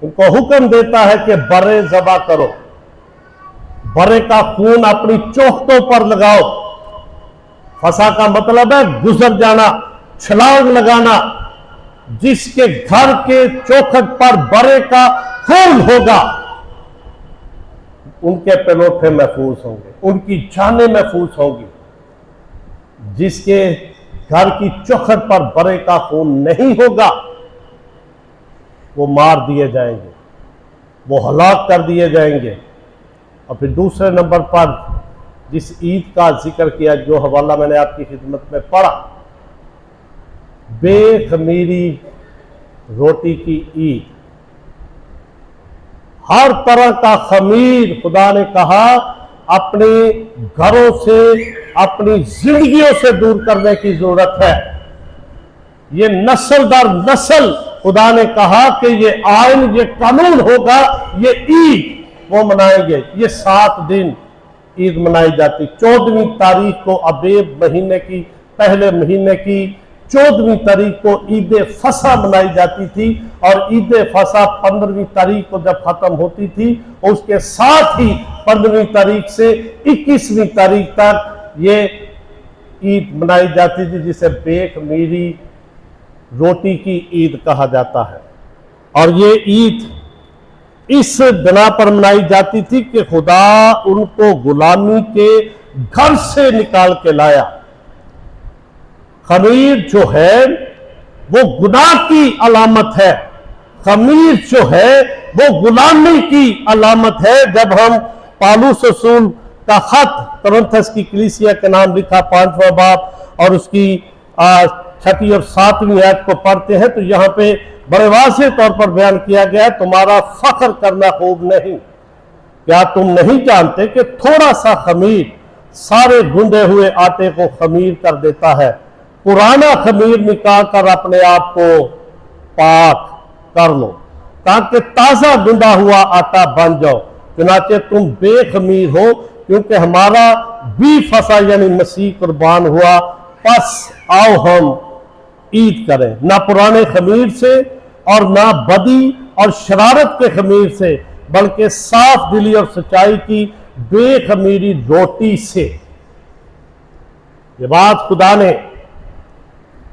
उनको हुक्म देता है कि बर्रे ज़बा करो, बर्रे का खून अपनी चौखटों पर लगाओ। फसा का मतलब है गुजर जाना, छलांग लगाना। जिसके घर के चौखट पर बर्रे का खून होगा उनके पेलोठे महफूज होंगे, उनकी जानें महफूज होंगी। जिसके घर की चौखट पर बर्रे का खून नहीं होगा वो मार दिए जाएंगे, वो हलाक कर दिए जाएंगे। और फिर दूसरे नंबर पर जिस ईद का जिक्र किया, जो हवाला मैंने आपकी खिदमत में पढ़ा, बेखमीरी रोटी की ईद। हर तरह का खमीर खुदा ने कहा अपने घरों से, अपनी जिंदगियों से दूर करने की जरूरत है। ये नस्ल दर नस्ल खुदा ने कहा कि ये आइन, ये कानून होगा, ये ईद वो मनाएंगे। ये 7 दिन ईद मनाई जाती। 14वीं तारीख को अबीब महीने की, पहले महीने की 14वीं तारीख को ईद फसा मनाई जाती थी। और ईद फसा 15वीं तारीख को जब खत्म होती थी, उसके साथ ही 15वीं तारीख से 21वीं तारीख तक ये ईद मनाई जाती थी, जिसे बेखमीरी रोटी की ईद कहा जाता है। और ये ईद इस बिना पर मनाई जाती थी कि खुदा उनको गुलामी के घर से निकाल के लाया। खमीर जो है वो गुनाह की अलामत है, खमीर जो है वो गुलामी की अलामत है। जब हम पालूस रसूल का खत कुरिन्थस की कलीसिया के नाम लिखा 5वां बाब और उसकी 6ठी और 7वीं आयत को पढ़ते हैं तो यहाँ पे बड़े वाज़ेह तौर पर बयान किया गया है, तुम्हारा फख्र करना खूब नहीं। क्या तुम नहीं जानते कि थोड़ा सा खमीर सारे गूंदे हुए आटे को खमीर कर देता है। पुराना खमीर निकाल कर अपने आप को पाक कर लो ताकि ताजा गुंदा हुआ आटा बन जाओ। चुनाचे तुम बेखमीर हो क्योंकि हमारा भी फसा यानी मसीह कुर्बान हुआ। बस आओ हम ईद करें, ना पुराने खमीर से और ना बदी और शरारत के खमीर से, बल्कि साफ दिली और सच्चाई की बेखमीरी रोटी से। ये बात खुदा ने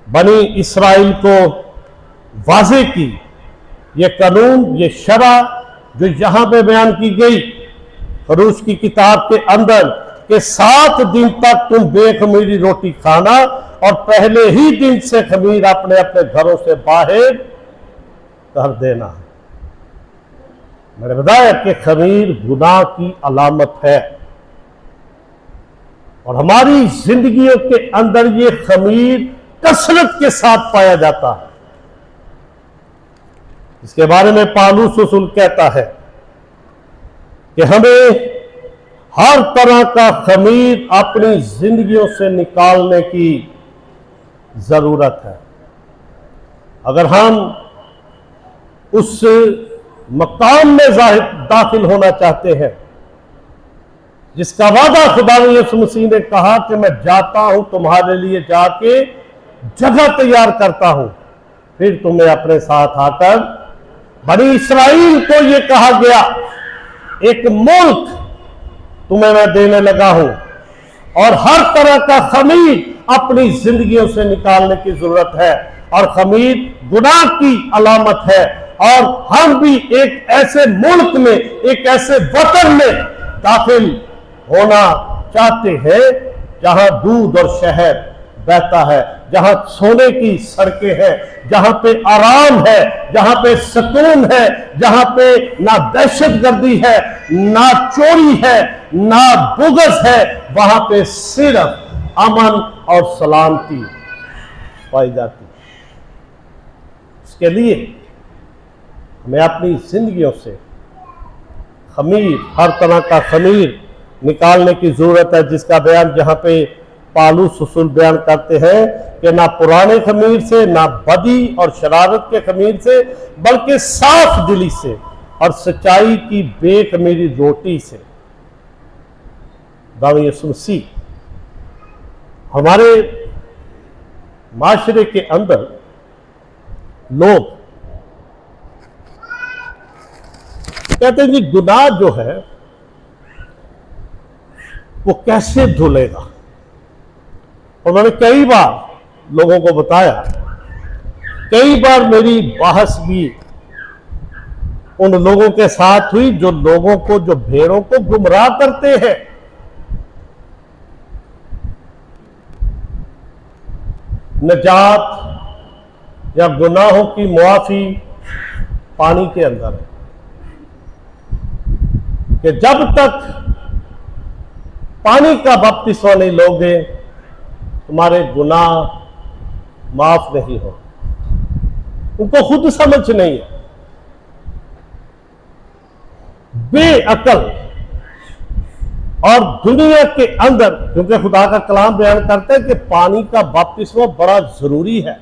बनी इस्राइल को वाज़े की। ये कानून, ये शरा जो यहां पे बयान की गई खरूश की किताब के अंदर कि 7 दिन तक तुम बेखमीरी रोटी खाना और पहले ही दिन से खमीर अपने अपने घरों से बाहर कर देना। मैंने बताया कि खमीर गुनाह की अलामत है और हमारी जिंदगियों के अंदर ये खमीर कसरत के साथ पाया जाता है। इसके बारे में पालूस रसूल कहता है कि हमें हर तरह का खमीर अपनी जिंदगियों से निकालने की जरूरत है। अगर हम उस मकाम में दाखिल होना चाहते हैं जिसका वादा खुदा यीशु मसीह ने कहा कि मैं जाता हूं तुम्हारे लिए, जाके जगह तैयार करता हूं, फिर तुम्हें अपने साथ आकर, बनी इस्राइल को यह कहा गया एक मुल्क तुम्हें मैं देने लगा हूं और हर तरह का खमीर अपनी जिंदगियों से निकालने की जरूरत है। और खमीर गुनाह की अलामत है। और हम भी एक ऐसे मुल्क में, एक ऐसे वतन में दाखिल होना चाहते हैं जहां दूध और शहद बहता है, जहां सोने की सड़कें हैं, जहां पे आराम है, जहां पे सुकून है, जहां पे ना दहशतगर्दी है, ना चोरी है, ना बुग़्ज़ है, वहां पे सिर्फ अमन और सलामती पाई जाती है। इसके लिए हमें अपनी जिंदगियों से खमीर, हर तरह का खमीर निकालने की जरूरत है, जिसका बयान जहां पे पालूस रसूल बयान करते हैं कि ना पुराने खमीर से, ना बदी और शरारत के खमीर से, बल्कि साफ दिली से और सच्चाई की बेखमीरी रोटी से। दावी यीशु मसीह हमारे माशरे के अंदर लोग कहते हैं जी गुनाह जो है वो कैसे धुलेगा। और मैंने कई बार लोगों को बताया, कई बार मेरी बहस भी उन लोगों के साथ हुई जो लोगों को, जो भेड़ों को गुमराह करते हैं। निजात या गुनाहों की मुआफी पानी के अंदर है कि जब तक पानी का बपतिस्मा नहीं लोगे तुम्हारे गुनाह माफ नहीं हो। उनको खुद समझ नहीं है, बेअकल। और दुनिया के अंदर, क्योंकि खुदा का कलाम बयान करता है कि पानी का बपतिस्मा बड़ा जरूरी है,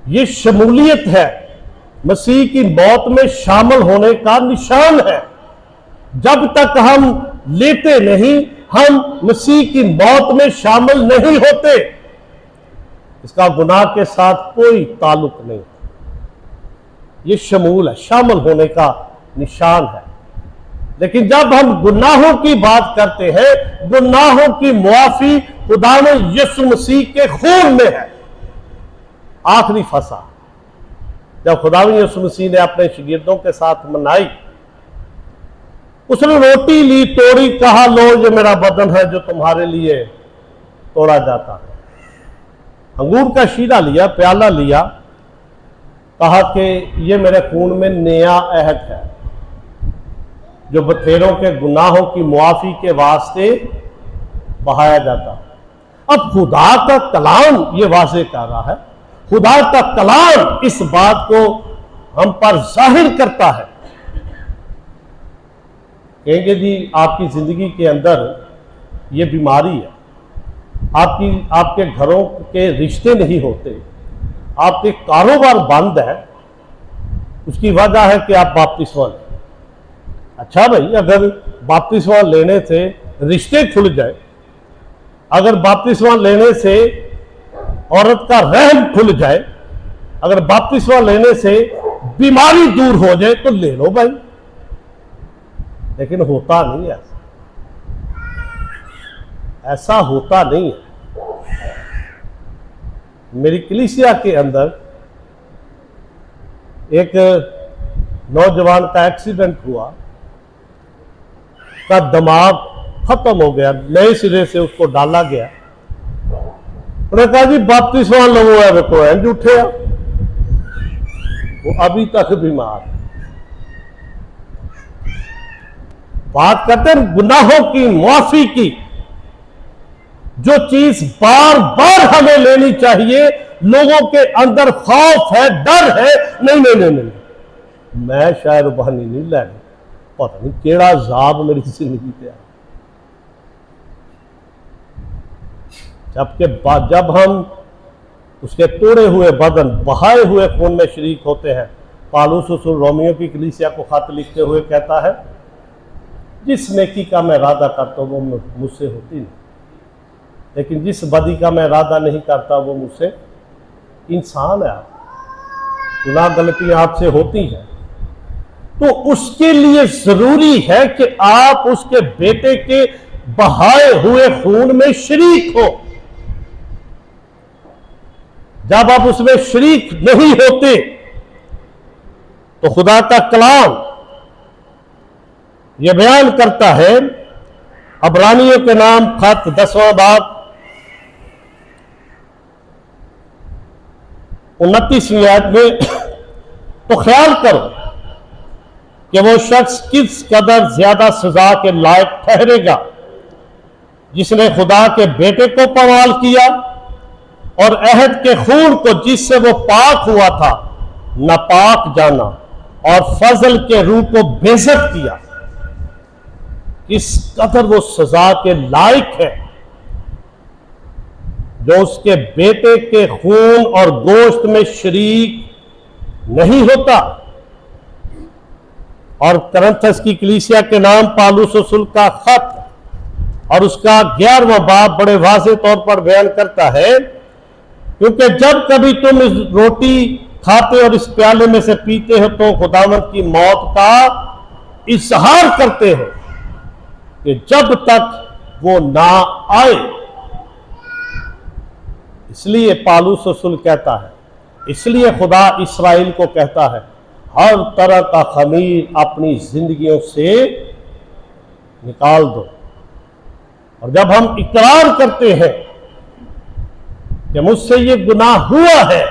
ये शमूलियत है, मसीह की मौत में शामिल होने का निशान है। जब तक हम लेते नहीं, हम मसीह की मौत में शामिल नहीं होते, इसका गुनाह के साथ कोई ताल्लुक नहीं। ये शमूल है, शामिल होने का निशान है। लेकिन जब हम गुनाहों की बात करते हैं, गुनाहों की मुआफी खुदा ने यीशु मसीह के खून में है। आखिरी फसा जब खुदा यीशु मसीह ने अपने शागिर्दों के साथ मनाई, उसने रोटी ली, तोड़ी, कहा लो ये मेरा बदन है जो तुम्हारे लिए तोड़ा जाता है। अंगूर का शीरा लिया, प्याला लिया, कहा कि ये मेरे खून में नया अहद है जो बथेरों के गुनाहों की मुआफी के वास्ते बहाया जाता है। अब खुदा का कलाम ये वाज़ेह कर रहा है, खुदा का कलाम इस बात को हम पर जाहिर करता है। कहेंगे जी आपकी जिंदगी के अंदर ये बीमारी है, आपके घरों के रिश्ते नहीं होते, आपके कारोबार बंद है, उसकी वजह है कि आप बपतिस्मा लें। अच्छा भाई, अगर बपतिस्मा लेने से रिश्ते खुल जाए, अगर बपतिस्मा लेने से औरत का रहम खुल जाए, अगर बपतिस्मा लेने से बीमारी दूर हो जाए तो ले लो भाई। लेकिन होता नहीं है, ऐसा होता नहीं है। मेरी कलीसिया के अंदर एक नौजवान का एक्सीडेंट हुआ, का दिमाग खत्म हो गया, नए सिरे से उसको डाला गया। उन्होंने कहा जी बपतिस्मा लो है, वे को इंज उठे, वो अभी तक बीमार है। बात करते हैं गुनाहों की मुआफी की, जो चीज बार बार हमें लेनी चाहिए। लोगों के अंदर खौफ है, डर है, नहीं नहीं नहीं नहीं, मैं शायद रूबानी नहीं लैनी, पता नहीं केड़ा जाब मेरी जिंदगी पे आया। जब हम उसके तोड़े हुए बदन, बहाए हुए खून में शरीक होते हैं, पौलुस रसूल रोमियो की कलीसिया को खत लिखते हुए कहता है, जिस नेकी का मैं इरादा करता हूं वो मुझसे होती नहीं, लेकिन जिस बदी का मैं इरादा नहीं करता वो मुझसे, इंसान है, गुनाह गलतियां आपसे होती हैं, तो उसके लिए जरूरी है कि आप उसके बेटे के बहाए हुए खून में शरीक हो। जब आप उसमें शरीक नहीं होते तो खुदा का कलाम यह बयान करता है, अबरानियों के नाम खत 10वां बाब 29वीं आयत में, तो ख्याल करो कि वो शख्स किस कदर ज्यादा सजा के लायक ठहरेगा जिसने खुदा के बेटे को पवाल किया और अहद के खून को जिससे वो पाक हुआ था नापाक जाना और फजल के रूह को बेइज्जत किया। किस कदर वो सजा के लायक है जो उसके बेटे के खून और गोश्त में शरीक नहीं होता। और करंथस की कलीसिया के नाम पौलुस रसूल का खत और उसका 11वां बाब बड़े वाज़ेह तौर पर बयान करता है, क्योंकि जब कभी तुम इस रोटी खाते और इस प्याले में से पीते हो तो खुदावंद की मौत का इजहार करते हो कि जब तक वो ना आए। इसलिए पालूस रसूल कहता है, इसलिए खुदा इस्राएल को कहता है, हर तरह का खमीर अपनी जिंदगियों से निकाल दो। और जब हम इकरार करते हैं कि मुझसे ये गुनाह हुआ है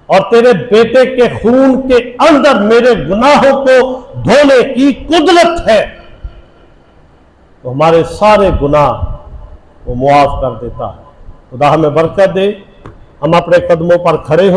और तेरे बेटे के खून के अंदर मेरे गुनाहों को धोने की कुदरत है, तो हमारे सारे गुनाह वो मुआफ कर देता है। खुदा हमें बरकत दे। हम अपने कदमों पर खड़े हो।